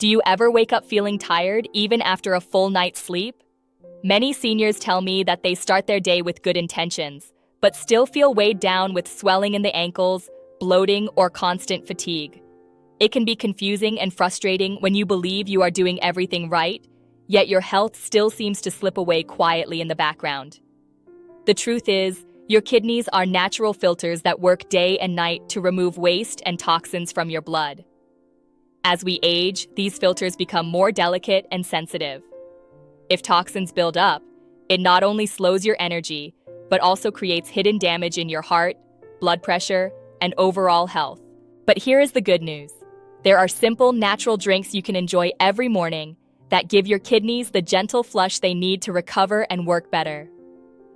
Do you ever wake up feeling tired even after a full night's sleep? Many seniors tell me that they start their day with good intentions, but still feel weighed down with swelling in the ankles, bloating, or constant fatigue. It can be confusing and frustrating when you believe you are doing everything right, yet your health still seems to slip away quietly in the background. The truth is, your kidneys are natural filters that work day and night to remove waste and toxins from your blood. As we age, these filters become more delicate and sensitive. If toxins build up, it not only slows your energy, but also creates hidden damage in your heart, blood pressure, and overall health. But here is the good news. There are simple, natural drinks you can enjoy every morning that give your kidneys the gentle flush they need to recover and work better.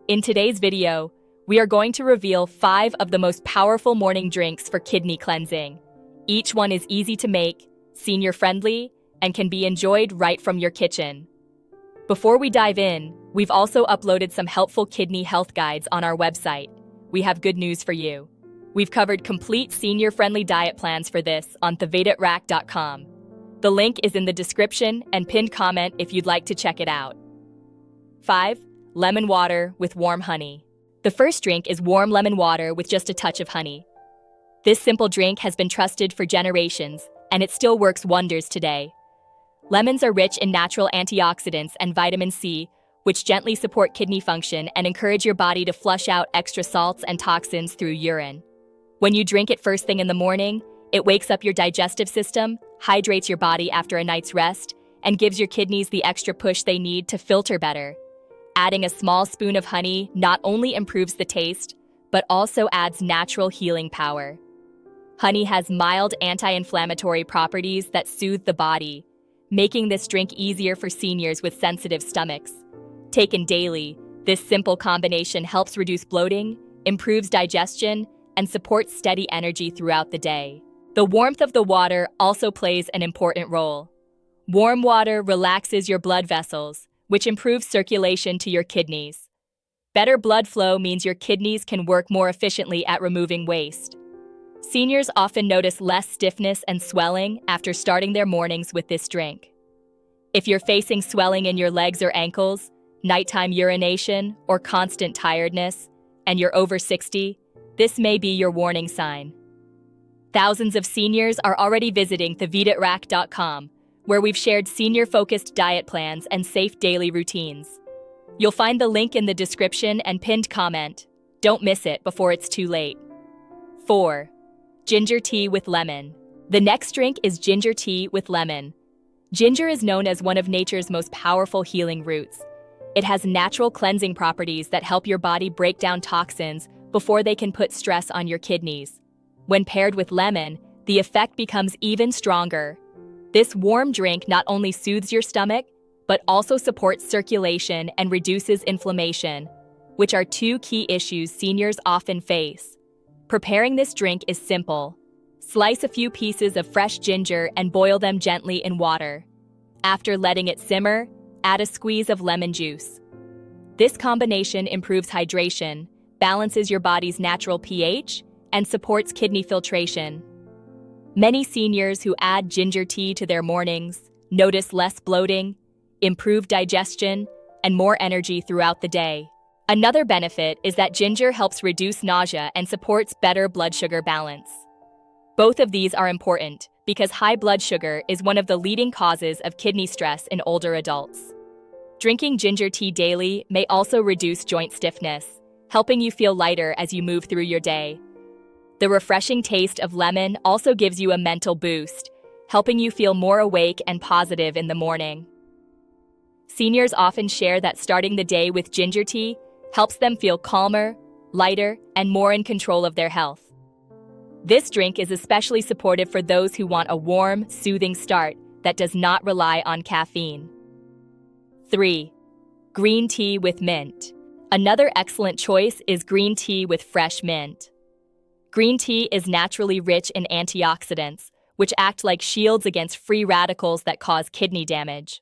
In today's video, we are going to reveal 5 of the most powerful morning drinks for kidney cleansing. Each one is easy to make, senior-friendly, and can be enjoyed right from your kitchen. Before we dive in, we've also uploaded some helpful kidney health guides on our website. We have good news for you. We've covered complete senior-friendly diet plans for this on thevedatrack.com. The link is in the description and pinned comment if you'd like to check it out. 5. Lemon water with warm honey. The first drink is warm lemon water with just a touch of honey. This simple drink has been trusted for generations, and it still works wonders today. Lemons are rich in natural antioxidants and vitamin C, which gently support kidney function and encourage your body to flush out extra salts and toxins through urine. When you drink it first thing in the morning, it wakes up your digestive system, hydrates your body after a night's rest, and gives your kidneys the extra push they need to filter better. Adding a small spoon of honey not only improves the taste, but also adds natural healing power. Honey has mild anti-inflammatory properties that soothe the body, making this drink easier for seniors with sensitive stomachs. Taken daily, this simple combination helps reduce bloating, improves digestion, and supports steady energy throughout the day. The warmth of the water also plays an important role. Warm water relaxes your blood vessels, which improves circulation to your kidneys. Better blood flow means your kidneys can work more efficiently at removing waste. Seniors often notice less stiffness and swelling after starting their mornings with this drink. If you're facing swelling in your legs or ankles, nighttime urination, or constant tiredness, and you're over 60, this may be your warning sign. Thousands of seniors are already visiting thevedatrack.com, where we've shared senior-focused diet plans and safe daily routines. You'll find the link in the description and pinned comment. Don't miss it before it's too late. 4. Ginger tea with lemon. The next drink is ginger tea with lemon. Ginger is known as one of nature's most powerful healing roots. It has natural cleansing properties that help your body break down toxins before they can put stress on your kidneys. When paired with lemon, the effect becomes even stronger. This warm drink not only soothes your stomach, but also supports circulation and reduces inflammation, which are 2 key issues seniors often face. Preparing this drink is simple. Slice a few pieces of fresh ginger and boil them gently in water. After letting it simmer, add a squeeze of lemon juice. This combination improves hydration, balances your body's natural pH, and supports kidney filtration. Many seniors who add ginger tea to their mornings notice less bloating, improved digestion, and more energy throughout the day. Another benefit is that ginger helps reduce nausea and supports better blood sugar balance. Both of these are important because high blood sugar is one of the leading causes of kidney stress in older adults. Drinking ginger tea daily may also reduce joint stiffness, helping you feel lighter as you move through your day. The refreshing taste of lemon also gives you a mental boost, helping you feel more awake and positive in the morning. Seniors often share that starting the day with ginger tea helps them feel calmer, lighter, and more in control of their health. This drink is especially supportive for those who want a warm, soothing start that does not rely on caffeine. 3. Green tea with mint. Another excellent choice is green tea with fresh mint. Green tea is naturally rich in antioxidants, which act like shields against free radicals that cause kidney damage.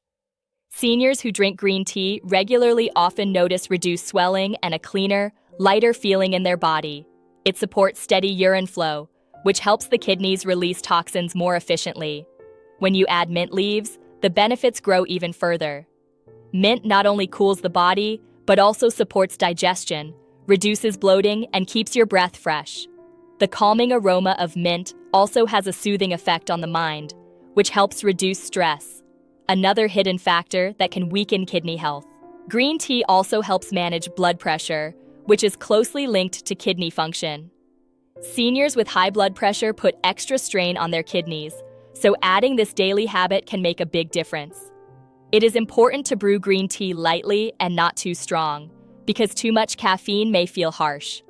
Seniors who drink green tea regularly often notice reduced swelling and a cleaner, lighter feeling in their body. It supports steady urine flow, which helps the kidneys release toxins more efficiently. When you add mint leaves, the benefits grow even further. Mint not only cools the body, but also supports digestion, reduces bloating, and keeps your breath fresh. The calming aroma of mint also has a soothing effect on the mind, which helps reduce stress, another hidden factor that can weaken kidney health. Green tea also helps manage blood pressure, which is closely linked to kidney function. Seniors with high blood pressure put extra strain on their kidneys, so adding this daily habit can make a big difference. It is important to brew green tea lightly and not too strong, because too much caffeine may feel harsh.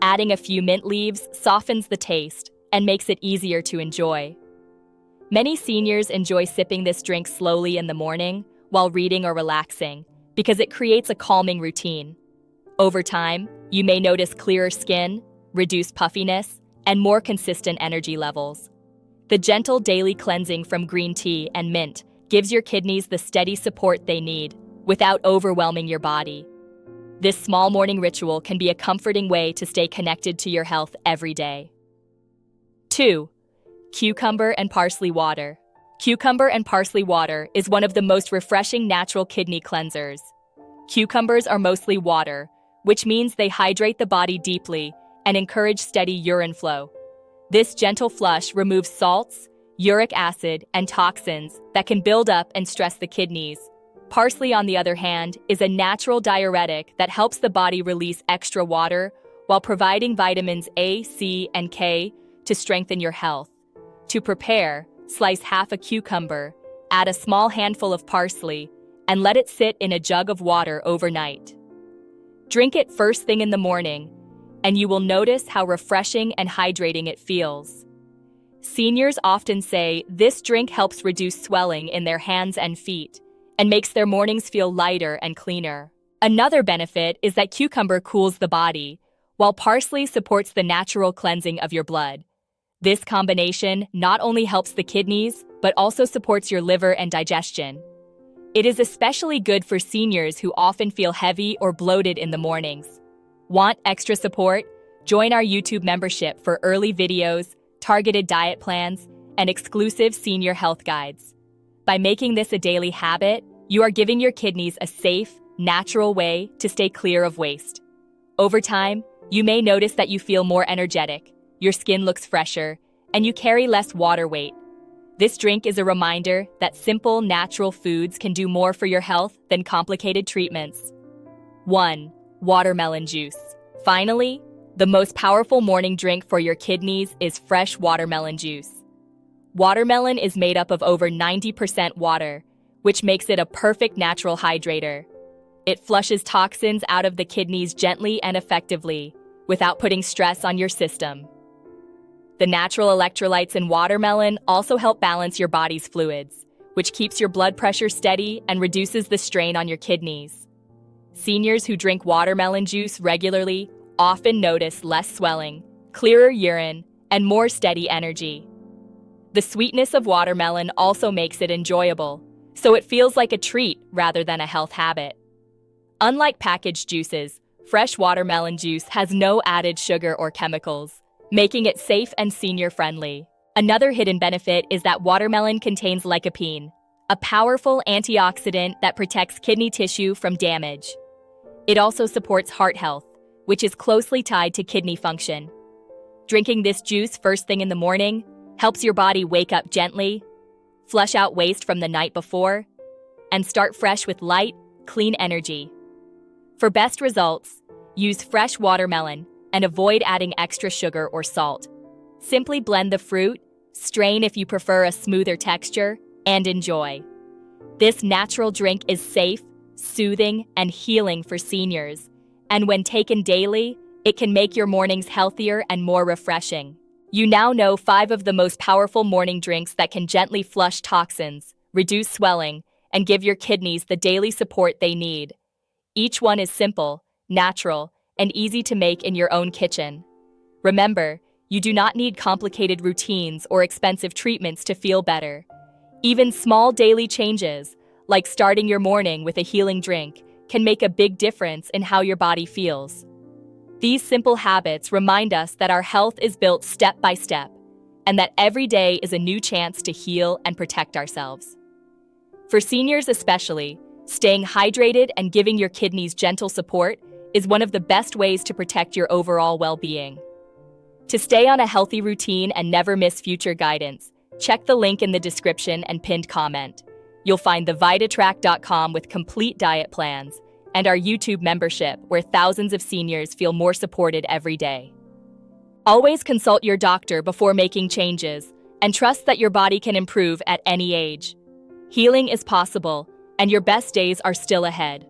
Adding a few mint leaves softens the taste and makes it easier to enjoy. Many seniors enjoy sipping this drink slowly in the morning while reading or relaxing, because it creates a calming routine. Over time, you may notice clearer skin, reduced puffiness, and more consistent energy levels. The gentle daily cleansing from green tea and mint gives your kidneys the steady support they need without overwhelming your body. This small morning ritual can be a comforting way to stay connected to your health every day. 2. Cucumber and parsley water. Cucumber and parsley water is one of the most refreshing natural kidney cleansers. Cucumbers are mostly water, which means they hydrate the body deeply and encourage steady urine flow. This gentle flush removes salts, uric acid, and toxins that can build up and stress the kidneys. Parsley, on the other hand, is a natural diuretic that helps the body release extra water while providing vitamins A, C, and K to strengthen your health. To prepare, slice half a cucumber, add a small handful of parsley, and let it sit in a jug of water overnight. Drink it first thing in the morning, and you will notice how refreshing and hydrating it feels. Seniors often say this drink helps reduce swelling in their hands and feet and makes their mornings feel lighter and cleaner. Another benefit is that cucumber cools the body, while parsley supports the natural cleansing of your blood. This combination not only helps the kidneys, but also supports your liver and digestion. It is especially good for seniors who often feel heavy or bloated in the mornings. Want extra support? Join our YouTube membership for early videos, targeted diet plans, and exclusive senior health guides. By making this a daily habit, you are giving your kidneys a safe, natural way to stay clear of waste. Over time, you may notice that you feel more energetic, your skin looks fresher, and you carry less water weight. This drink is a reminder that simple, natural foods can do more for your health than complicated treatments. 1. Watermelon juice. Finally, the most powerful morning drink for your kidneys is fresh watermelon juice. Watermelon is made up of over 90% water, which makes it a perfect natural hydrator. It flushes toxins out of the kidneys gently and effectively, without putting stress on your system. The natural electrolytes in watermelon also help balance your body's fluids, which keeps your blood pressure steady and reduces the strain on your kidneys. Seniors who drink watermelon juice regularly often notice less swelling, clearer urine, and more steady energy. The sweetness of watermelon also makes it enjoyable, so it feels like a treat rather than a health habit. Unlike packaged juices, fresh watermelon juice has no added sugar or chemicals, making it safe and senior-friendly. Another hidden benefit is that watermelon contains lycopene, a powerful antioxidant that protects kidney tissue from damage. It also supports heart health, which is closely tied to kidney function. Drinking this juice first thing in the morning helps your body wake up gently, flush out waste from the night before, and start fresh with light, clean energy. For best results, use fresh watermelon and avoid adding extra sugar or salt. Simply blend the fruit, strain if you prefer a smoother texture, and enjoy. This natural drink is safe, soothing, and healing for seniors, and when taken daily, it can make your mornings healthier and more refreshing. You now know 5 of the most powerful morning drinks that can gently flush toxins, reduce swelling, and give your kidneys the daily support they need. Each one is simple, natural, and easy to make in your own kitchen. Remember, you do not need complicated routines or expensive treatments to feel better. Even small daily changes, like starting your morning with a healing drink, can make a big difference in how your body feels. These simple habits remind us that our health is built step by step, and that every day is a new chance to heal and protect ourselves. For seniors especially, staying hydrated and giving your kidneys gentle support is one of the best ways to protect your overall well-being. To stay on a healthy routine and never miss future guidance, check the link in the description and pinned comment. You'll find the vitatrack.com with complete diet plans and our YouTube membership where thousands of seniors feel more supported every day. Always consult your doctor before making changes and trust that your body can improve at any age. Healing is possible, and your best days are still ahead.